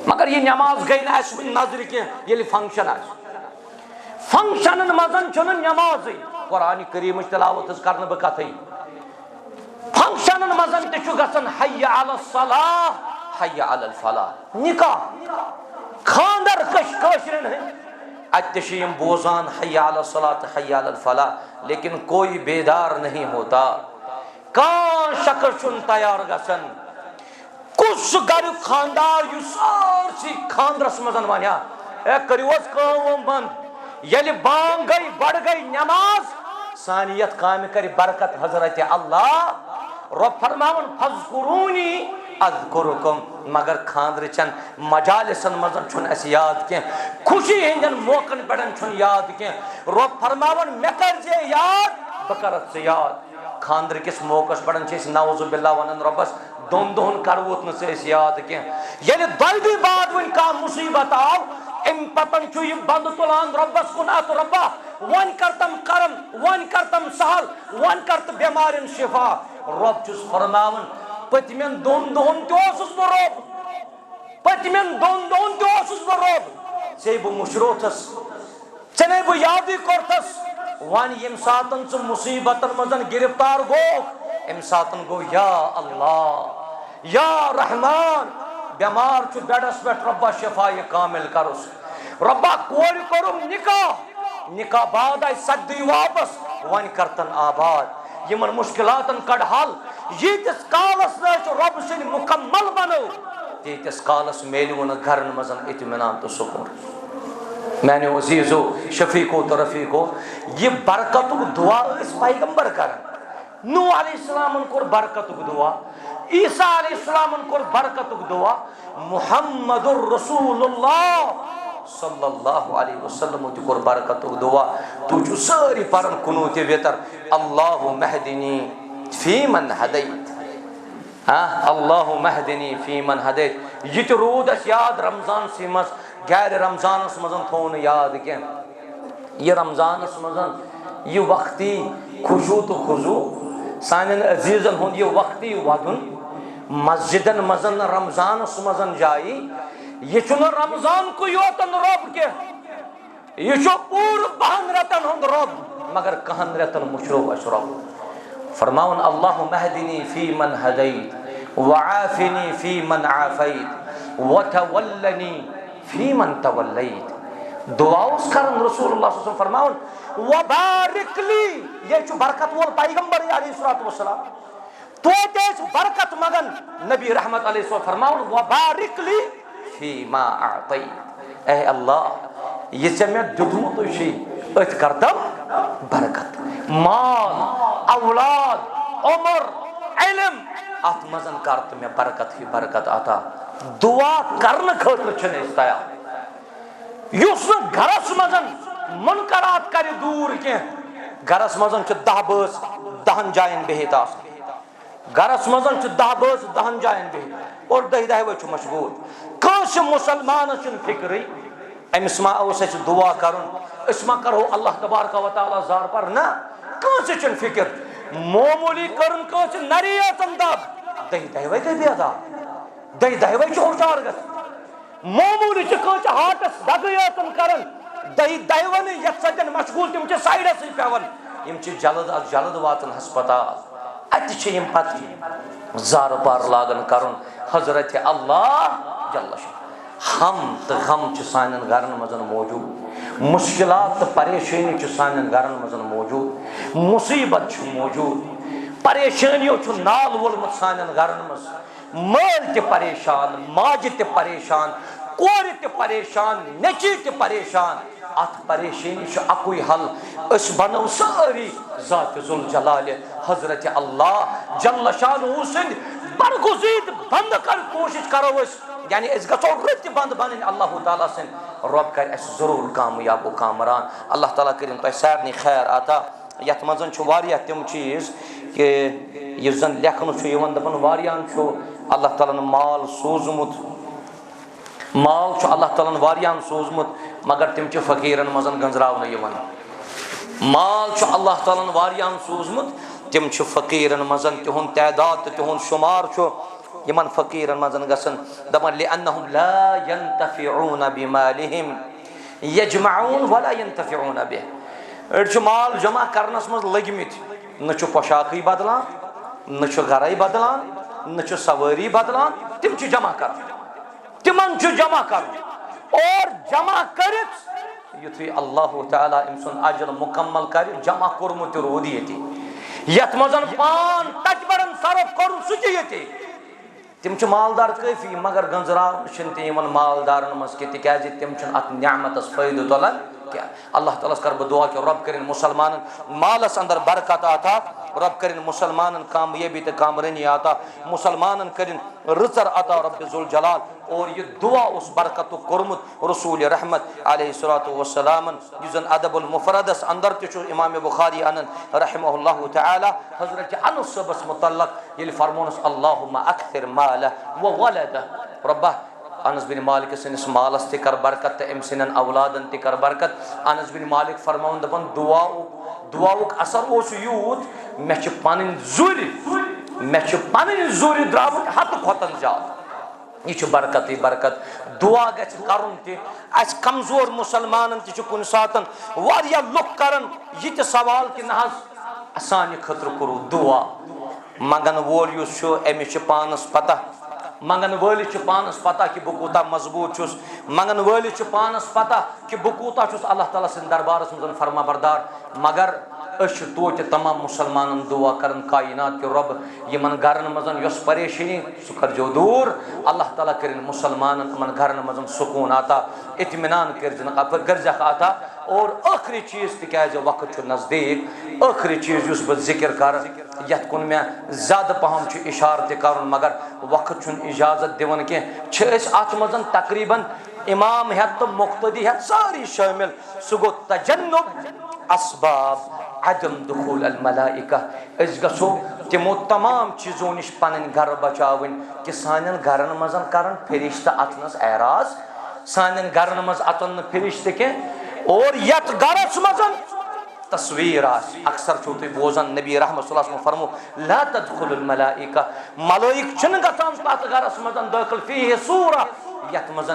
Speaker 1: मगर ये नमाज गई ना नजर कह फंक्शन फंक्शन मजन नमाज कुरान करीम तिलावत कर बह कथ फंक्शन मजन तन हय्य अल सलाह हय्य अल फलाह निकाह खानदर कशरन अतम बोजान हय्य अल सलात हय्य अल फलाह लेकिन कोई बेदार नहीं होता कान शख्स तैयार गसन कुछ गर खानदार सारसी खानदरस मजन वनिया करियोस काम बंद यलि बांग गई बढ़ गई नमाज सानियत काम कर बरकत हजरत अल्लाह रब फरमावन फज़कुरूनी अज़कुरुकुम मगर खानदर चन मजालिसन मजन छुन अस याद के खुशी हंदन मौकन पड़न छुन याद के रब फरमावन मे कर जे याद बकरत से याद खानदर किस मौकस पड़न छे नौज़ु बिल्लाह वनन रबस दोन दोन करवोत न से याद के यलि दल्दी बाद वन का मुसीबत आव इन पतन छु ये बंद तुलान रब्बस कुना तो रब्बा वन करतम करम वन करतम सहल वन करत बीमारिन शिफा रब चुस फरमावन पतमेन दोन दोन तोसुस बरोब पतमेन दोन दोन तोसुस बरोब से बु मुशरोथस चने बु यादी करतस वन यम सातन च मुसीबतन मजन गिरफ्तार गो एम सातन गो या अल्लाह या रहमान बीमार छु बेडस पे रब्बा शिफाए कामिल करुस रब्बा कोर करुम निकाह निकाह बाद आई सदी वापस वन करतन आबाद यमन मुश्किलातन कड़ हल यीतिस कालस न रब सिन मुकम्मल बनो तीतिस कालस मेलुन घरन मजन इत्मीनान तो सुकून मैंने अजीजो शफीको तो रफीको ये बरकत दुआ इस पैगंबर कर नूह अलैहिस्सलाम को बरकत दुआ ईसा अलैहिस्सलाम को बरकत दुआ मुहम्मदुर रसूलुल्लाह सल्लल्लाहु अलैहि वसल्लम को बरकत दुआ तुझ सारी परन कुनूत वेतर अल्लाहु महदिनी फीमन हदैत हां अल्लाहु महदिनी फीमन हदैत ये तो रोद अस याद रमजान सीमस गैर रमजान मजन थोन याद के ये रमजान मजन ये वक्ती खुशू तो खुजू सान अजीजन हुंद ये वक्ती वदन मस्जिदन मजन रमजान मजन जाई ये रमजान को योतन रब के ये पूर बहन रतन हुंद रब मगर कहन रतन मुशरो अशरब फरमाउन अल्लाहु महदिनी फी मन हदैत व आफिनी फी मन आफैत व तवल्लनी फी मन तवल्लैत दुआ उस करन रसूलुल्लाह सल्लल्लाहु अलैहि वसल्लम फरमाउन व बारिक ली ये जो बरकत वोल पैगंबर अलैहिस्सलातु वस्सलाम तो तेज बरकत मगन नबी रहमत अलैहि वसल्लम फरमाउन व बारिक ली फी मा आतै ए अल्लाह ये से मैं दुदू तो शी अत करदम बरकत माल औलाद उम्र इल्म अत मजन करत में बरकत ही बरकत आता दुआ करन खतर छने तैयार युस घरस मजन मुनकरात कर दूर के घरस मजन छ 10 बस 10 जायन बेहित आस घरस मजन छ 10 बस 10 जायन बेहित और 10 व मशगूल कस मुसलमान छ फिक्र अमिस मा ओस दुआ करन इसमा करो अल्लाह तबारक व तआला जार पर ना कस छ फिक्र मामूली करन कस नरियतन दब 10 व के बेदा 10 व छ होशार गस मामूली छ कस हाटस दगयतन करन 10 व ने यत्सजन मशगूल तिम छ साइडस पेवन यम छ जल्द वातन अस्पताल अत छ यम पत जार पार लागन करन हजरत अल्लाह जल्ल हम तो गम च सानन घरन मजन मौजूद मुश्किलात तो परेशानी च सानन घरन मजन मौजूद मुसीबत च मौजूद परेशानियों च नाल वोलमत सानन घरन मज माल ते परेशान माज ते परेशान कोर ते परेशान नेची ते परेशान अत परेशानी अकुई हल बनो सारी ज़ात जुल जलाल हजरत अल्लाह जल्ल शानहू सिंद बरगुज़ीद बंद कर कोशिश करो यानी गो रत बंद बन अल्लाह ताला सिंद रब कर जरूर कामयाब कामरान अल्लाह ताला कर सारे खैर आता यथ मज तम चीज़ कि जन लेखन दपान वारियान अल्लाह ताला माल सोजमुत माल अल्लाह ताला वारियान सोजमुत मगर तिम फकीरन मज गंजरावन माल अल्लाह ताला वारियान सोजमुत तिम फकीरन मज तिहुंद तैदाद तिहुंद शुमार यमन फकीरन मज गसन दपान लिअन्नहुम ला यंतफिऊन बिमालिहिम यजमऊन वला यंतफिऊन बिह अड़ माल जमा करनस मज लगमित न पोशाक बदलान न घर बदलान न सवारी बदलान तिम जमा कर तिमन जमा कर और जमा कर युथु अल्लाह ताला अम सुन अजल मुकम्मल कर जमा कोरमुत रोद ये मज पान तजबरन सरफ कोर सह तिम मालदार काफी मगर गंजरावन मालदारन मज क्या तिम अत न्यामतस फायदे तुलान क्या अल्लाह ताला कर दुआ कि रब कर मुसलमान मालस अंदर बरकत आता रब कर मुसलमान कामयाबी तो कामरानी आता मुसलमान कर रचर अता रब जुल जलाल और ये दुआ उस बरकत कोरमुत रसूल रहमत अलैहिस्सलातु वस्सलाम युजन अदबुल मुफरदस अंदर तो इमाम बुखारी अनन रहमहुल्लाहु तआला हजरत अनस सबस मुतल्लक ये फरमानस अल्लाहुम्मा अक्थिर माला व वलदा रब्बा अनस बिन मालिक सनिस मालस ते कर बरकत तो अम सन औलादन ते कर बरकत अनस बिन मालिक फरमान दपान दुआक असर यूत मे पन जुर द्राव हत खोतन ज्यादा यह बरकत बरकत दुआ गरुन अस कमजोर मुसलमान कुन सात लुक कर यह सवाल कि ना सान खतर करू दुआ मंगन वोल अमिस पानस पता मंगन वलिस पानस पता कि बह कूता मजबूत छुस मंगन वलिस पानस पता कि बह कूता छुस अल्लाह ताला सिंद दरबारस मज फरमा बरदार मगर तो तमाम मुसलमान दुआ कर कायनात के रब यमन गरन मजन यस परेशानी सह कर जो दूर अल्लाह ताला कर मुसलमान मन गरन मजन सुकून आता इत्मीनान कर आता और आखिरी चीज़ तिकाज वक्त नज़दीक आखिरी चीज़ उस बह जिक्र कर यथ कुन मे ज़्यादा पहम इशार कर मगर वक्त इजाज़त दिवन कह अत मजन तकरीबन इमाम हेत तो मुक्तदी हेत सारी शामिल सह गो तजन्नुब असबाब अदम दुखूल अल मलाइका गो तमो तमाम चीज़ों नश पन घर बचावन कि सान गरन मज कर फरिश्त अतनस एराज सान गरन मज अतन फरिश्त कह और यथ गरस मज तस्वीर अक्सर छो तुम बोजान नबी रहमत फरमो ला तदखुलुल मलाइका मलाइक गसान तथ गरस मज दाखिल फीहि सूरा यथ मज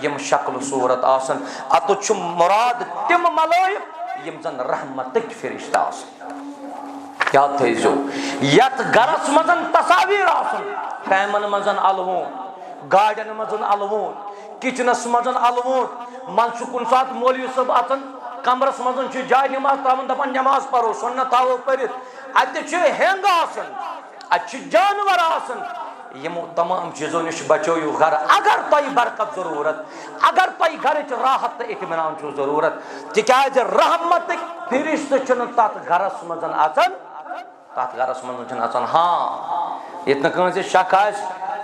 Speaker 1: यम शक्ल सूरत आसन अत मुराद तिम मलाइक यम जन रहमतक फरिश्ता याद थो यथ गरस मज तस्वीर फैमन मज अलवोन गाड़न मज अलवोन किचनस मज अलवोन मन कुन सात मौलवी सब अतन कमरस मज जाय नमाज तावन दपान नमाज पढ़ो सुन्नत थावो पढ़ित अत हेंग अत जानवर यमो तमाम चीज़ों नश बचो घर अगर तुम बरकत जरूरत अगर तुम घर राहत तो इत्मीनान जरूरत तिकाज रहमत फरिश्त तथ गरस मज अचन हाँ ये कंस शक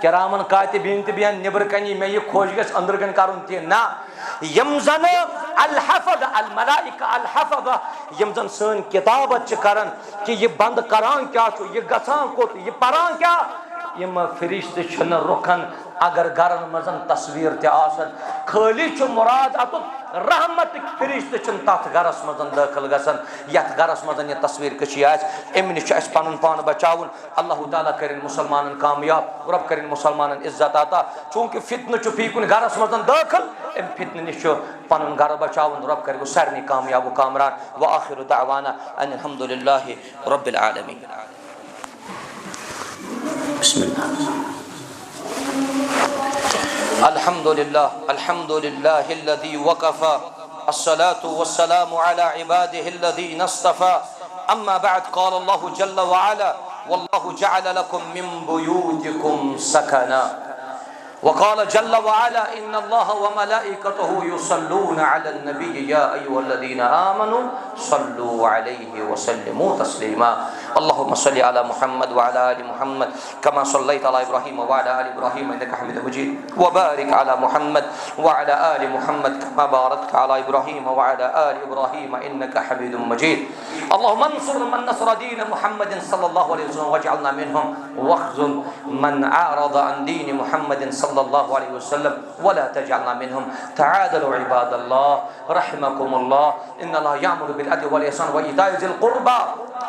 Speaker 1: किरामन कातिबीन तो बेहन निबर कनी मे यह खोज गस अंदर कन कर ना यम जन अल हफद अल मलाइका अल हफद यम जन सन किताबत कर कि यह बंद करान क्या यह गसान कोत यह परान क्या यम फरिश्त रुखन अगर गरन मजन तस्वीर तसन खाली मुराद अत रहमत फरिश्त तथ गरस मज दाखिल गसन यथ गरस मज यह तस्वीर कशी अम नश पन पान बचावन अल्लाह ताला कर मुसलमान कामयाब रब कर मुसलमान इज्जत आता चूंकि फितन फी कुन गरस मज दाखिल अम फितन नश पन घर बचावन रब कर सारे कामयाब कामरान व आखिर दावाना अन अल्हम्दुलिल्लाहि रब्बिल आलमीन। अल्हम्दुलिल्लाहिल्लज़ी वक़फ़ा अस्सलातु वस्सलामु अला इबादिहिल्लज़ीना इस्तफ़ा अम्मा बअद क़ाल अल्लाहु जल्ल व अला वल्लाहु जअल लकुम मिन बुयूतिकुम सकना वक़ाल जल्ल व अला इन्नल्लाह व मलाइकतहु युसल्लूना अलन नबी या अय्युहल्लज़ीना आमनू सल्लू अलैहि व सल्लिमू तस्लीमा। अल्लाहुम्मा सल्लि अला मुहम्मद व अला आलि मुहम्मद कमा सल्लैता अला इब्राहीम व अला आलि इब्राहीम इन्नका हमीदुम मजीद व बारिक अला मुहम्मद व अला आलि मुहम्मद कमा बारकता अला इब्राहीम व अला आलि इब्राहीम इन्नका हमीदुम मजीद। अल्लाहुम्मा अंसुर मन नसरा दीन मुहम्मद सल्लल्लाहु अलैहि वसल्लम वजअलना मिनहुम वख्ज़ुल मन आरदा अन दीन मुहम्मद सल्लल्लाहु अलैहि वसल्लम वला तजअलना मिनहुम। तआदलू इबादल्लाह रहमकुमुल्लाह इन्नल्लाह यामुरु बिल अदल वल इहसान व ईताइ ज़िल कुर्बा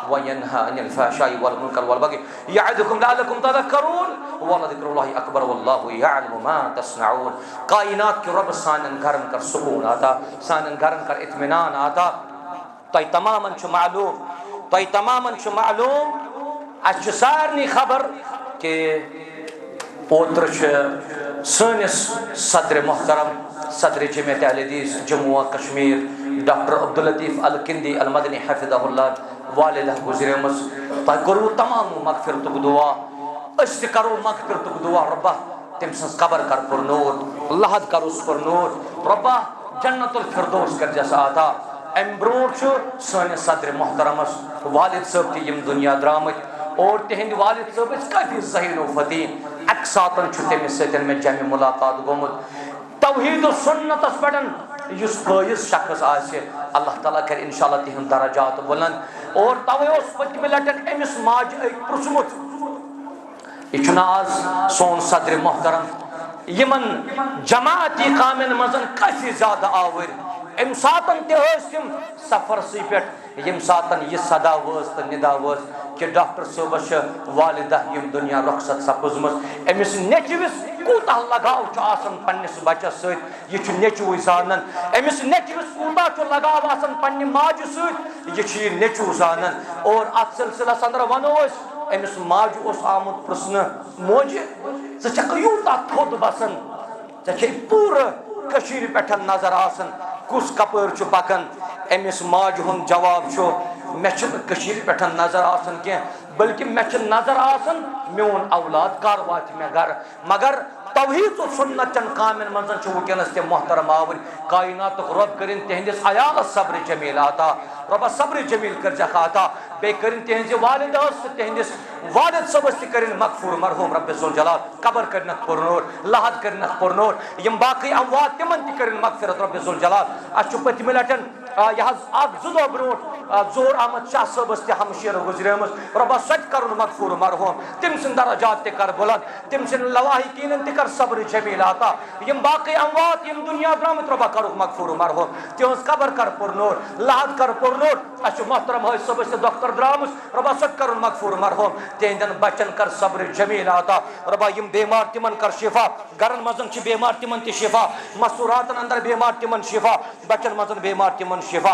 Speaker 1: व यन्हा अनिल फ़हशाइ वल मुनकर वल बग़ी यअदुकुम लअल्लकुम तज़क्करून व लज़िक्रुल्लाहि अकबर वल्लाहु यअलमु मा तस्नऊन। कायनात के रब सानन घरन कर सुकून आता, सानन घरन कर इत्मीनान आता। तय तमामन छु मालूम अच्छ सारनी खबर के पोत्र सनिस सदर मोहतरम सदर जमियत अहले हदीस जम्मू व कश्मीर डॉक्टर अब्दुल लतीफ़ अल किंदी अल मदनी हफिज़हुल्लाह वालिदा गुजरेमस। तय करू तमाम मगफिरतुक दुआ, अस त करो मगफिरतुक दुआ। रब्बा तम सज कबर कर पुर नूर, लहद कर उस पुर नूर। रब्बा जन्नतुल फिरदौस कर जैसा आता। अम ब्रोट सनिस सदर मोहतरमस वालिद साहब ती यम दुनिया द्रामत और तिहंद वालिद साहब काफी ज़हीन व फतीन। अक सातन तमिस सतन में जमे मुलाकात गोमुत तौहीद सुन्नतस पढ़न युस फैज़ शख्स आसे अल्लाह ताला कर इंशाअल्लाह तिहंद दरजात बुलंद। और तवे उस पतमे लटन अमिस माज पुरसमुत यह आज सोन सदर मोहतरम यमन जमाती कामन मजन काफी ज्यादा आवर। अम सातन तम सफर पे यम सातन यह सदा वस तो निदा वस कि डॉक्टर साहबस वालिदा यम दुनिया रुखसत सपजम। अमिस नेचविस कूता लगाव पन्निस बचस सत यह नेचु जानन। अमिस नेचविस कूता लगाव पन्ने माजु सत यह नेचु जानन। और अत सिलसिलस अंदर वनो अमिस माजु आमुत प्रश्न मोज यूता थोद बसान चे पूर कशीर पे नजर आसन कुस कपर पकान। अमिस माज हुंद जवाब मे पे नजर आसन कह बल्कि मे नजर आसन मोन औलाद कर वात मे घर। मगर तौहीद सुन्नत चन कामन मज वनस तम मोहतरम आवर। कायनात रब करिन तिहंदिस अयालस सब्र जमील आता। रब सब्र जमील कर जख आता। बे करिन तिहंज वालिद तिहंदिस वालिद सबस करिन मगफूर मरहूम रब ज़ुल जलाल कबर करनक पुरनूर लहद करनक पुरनूर यम बाकी अमवात तिमन ति करिन मगफिरत रब ज़ुल जलाल। अच पतमे लटन यह जो ब्रोट जोर अहमद शाह सबस हमशीर गुजरेमस। रबा सत कर मगफूर मरहूम तम सिंद दरजात त कर बुलंद तम सिंद लवाहिकीन त कर सब्र जमील आता। यम बाकी अमवात यम दुनिया द्रामत रबा कर मगफूर मरहूम तिहंज कबर कर पुरनूर लहद कर पुरनूर। अच मोहतरम हज सबस दोख्तर द्रामस रबा सत कर मगफूर मरहूम तिहंदन बचन कर सब्र जमील आता। रबा यम बेमार तिमन कर शिफा गरन मजन बेमार तिमन ति शिफा मस्तूरातन अंदर बेमार तिमन शिफा बचन मजन बेमार तिमन शिफा।